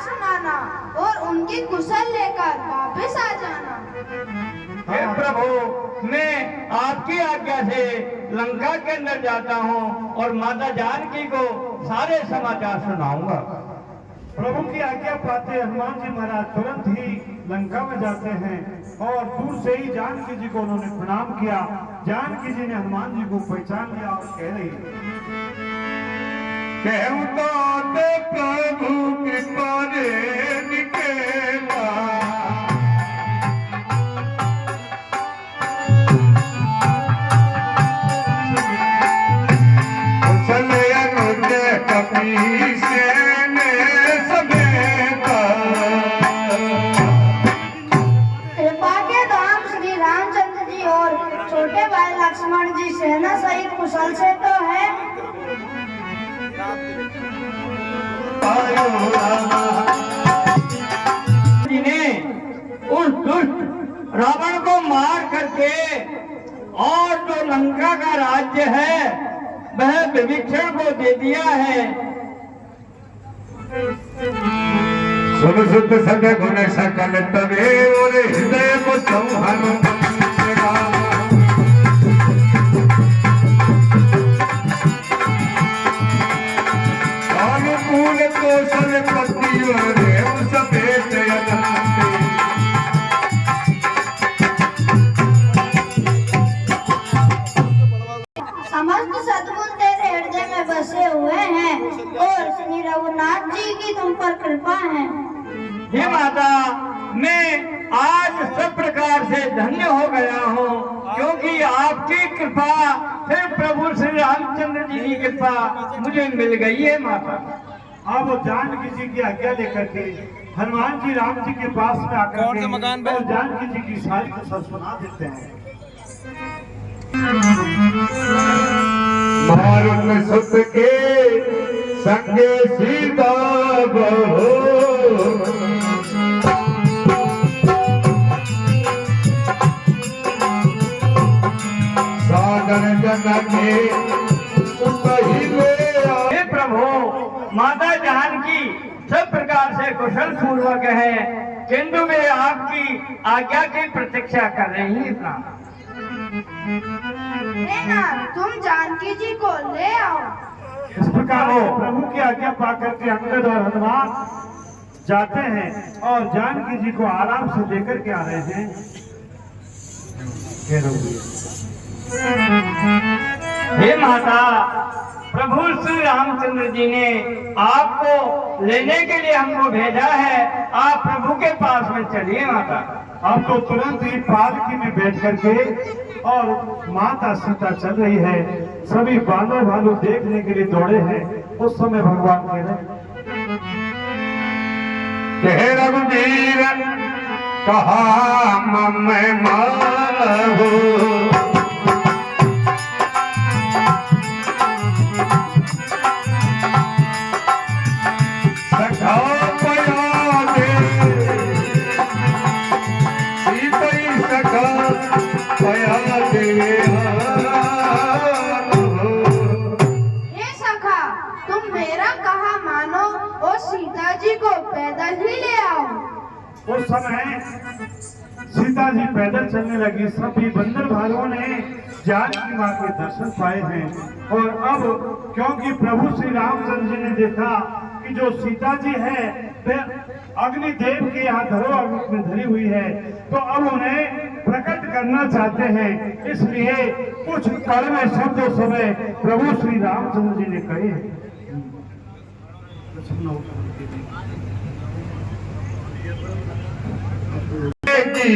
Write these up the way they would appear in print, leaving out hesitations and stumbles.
सुनाना और उनकी कुशल लेकर वापस आ जाना। हे प्रभु, मैं आपकी आज्ञा से लंका के अंदर जाता हूँ और माता जानकी को सारे समाचार सुनाऊंगा। प्रभु की आज्ञा पाते हनुमान जी महाराज तुरंत ही लंका में जाते हैं और दूर से ही जानकी जी को उन्होंने प्रणाम किया। जानकी जी ने हनुमान जी को पहचान लिया और कह रही कहूँ तो प्रभु कृपा रे निकेला, कुशल अनुज कपीस ने समेता। कृपा के धाम श्री रामचंद्र जी और छोटे भाई लक्ष्मण जी सेना सहित कुशल से तो है। ने उस दुष्ट रावण को मार करके और जो लंका का राज्य है वह विभीषण को दे दिया है। सुन सुत सद गुण सकल तवे और हृदय को संहन अनुकूल कौशल पति और देव सफेद अनंत। समस्त सद्गुण तेरे हृदय में बसे हुए हैं और श्री रघुनाथ जी की तुम पर कृपा है। हे माता, मैं आज सब प्रकार से धन्य हो गया हूँ क्योंकि आपकी कृपा, सिर्फ प्रभु श्री रामचंद्र जी की कृपा मुझे मिल गई है माता। अब वो जानकी जी की आज्ञा लेकर के हनुमान जी राम जी के पास में आकर के और जानकी जी की सारी कुशल सुना देते हैं। मारुन सुत के संगे सीता बहो, सागर जनके सुत ही ले। हे प्रभु, माता जानकी सब प्रकार से कुशल पूर्वक है किंतु वे आपकी आज्ञा की प्रतीक्षा कर रही है। लेना, तुम जानकी जी को ले आओ। इस प्रकार से प्रभु की आज्ञा पाकर के अंगद और हनुमान जाते हैं और जानकी जी को आराम से लेकर के आ रहे हैं। हे माता, प्रभु श्री रामचंद्र जी ने आपको लेने के लिए हमको भेजा है, आप प्रभु के पास में चलिए माता। अब तो तुरंत ही पालकी में बैठ करके और माता सीता चल रही है। सभी बानर भालू देखने के लिए दौड़े हैं। उस समय भगवान कह रहे हे रघुवीर कहा मैं मानहु, सखा पया दे सीतई सखा पया दे। हे सखा, तुम मेरा कहा मानो और सीता जी को पैदल ही ले आओ। उस समय सीता जी पैदल चलने लगी। सभी बंदर भालुओं ने जानकी माँ के दर्शन पाए हैं और अब क्योंकि प्रभु श्री रामचंद्र जी ने देखा कि जो सीता जी है वह अग्निदेव के यहाँ धरोहर में धरी हुई है तो अब उन्हें प्रकट करना चाहते हैं। इसलिए कुछ कड़वे शब्दों समय प्रभु श्री रामचंद्र जी ने कहे हैं।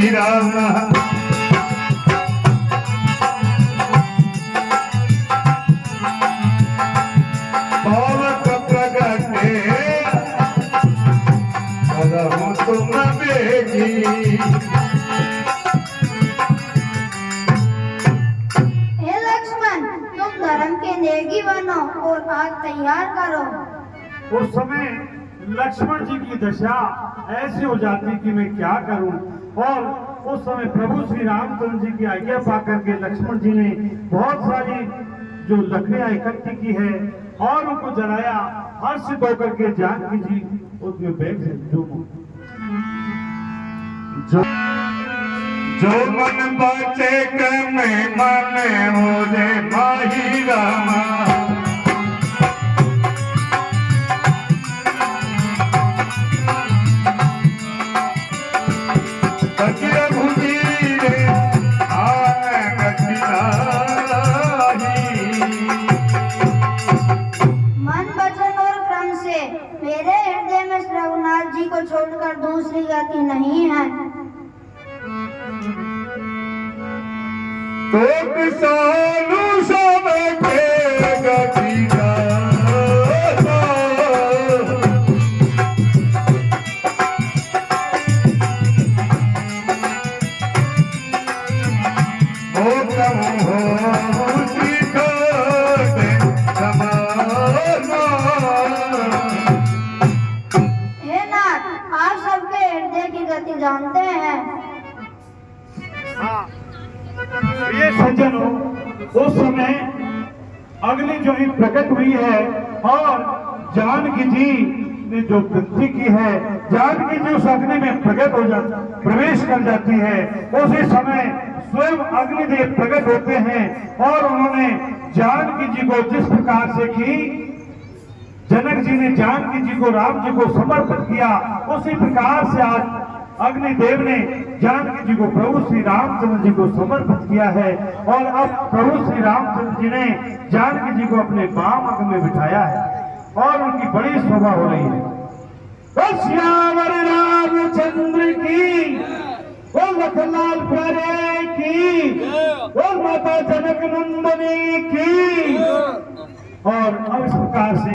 राम पवक प्रगटे करहु तुम बेगी। हे लक्ष्मण, तुम धर्म के नेगी बनो और आग तैयार करो। उस समय लक्ष्मण जी की दशा ऐसी हो जाती कि मैं क्या करूं और उस समय प्रभु श्री रामचंद्र जी की आज्ञा पाकर के लक्ष्मण जी ने बहुत सारी जो लकड़ियां इकट्ठी की है और उनको जलाया। हर्षित होकर के जानकी जी उसके बैग से जो मन बचे के मेहमान हो रे माही रामा कचिया भूजी रे आने कचिराही मन वचन और क्रम से मेरे हृदय में रघुनाथ जी को छोड़कर दूसरी गति नहीं है। तो किसानु सब के गतिरा हो सीखो दे समाना हे नाथ, आप सबके हृदय की गति जानते हैं। ये सज्जनों, उस समय अग्नि जो ही प्रकट हुई है और जानकी जी ने जो वृद्धि की है, जानकी जी उस अग्नि में प्रकट हो जाती, प्रवेश कर जाती है। उसी समय स्वयं अग्निदेव प्रकट होते हैं और उन्होंने जानकी जी को जिस प्रकार से की, जनक जी ने जानकी जी को राम जी को समर्पित किया, उसी प्रकार से आज अग्निदेव ने जानकी जी को प्रभु श्री रामचंद्र जी को समर्पित किया है। और अब प्रभु श्री रामचंद्र जी ने जानकी जी को अपने वाम अंग में बिठाया है और उनकी बड़ी शोभा हो रही है। श्यावर रामचंद्र की, वो लखनलाल प्यारे की, वो माता जनक नंदनी की। और अब इस प्रकार से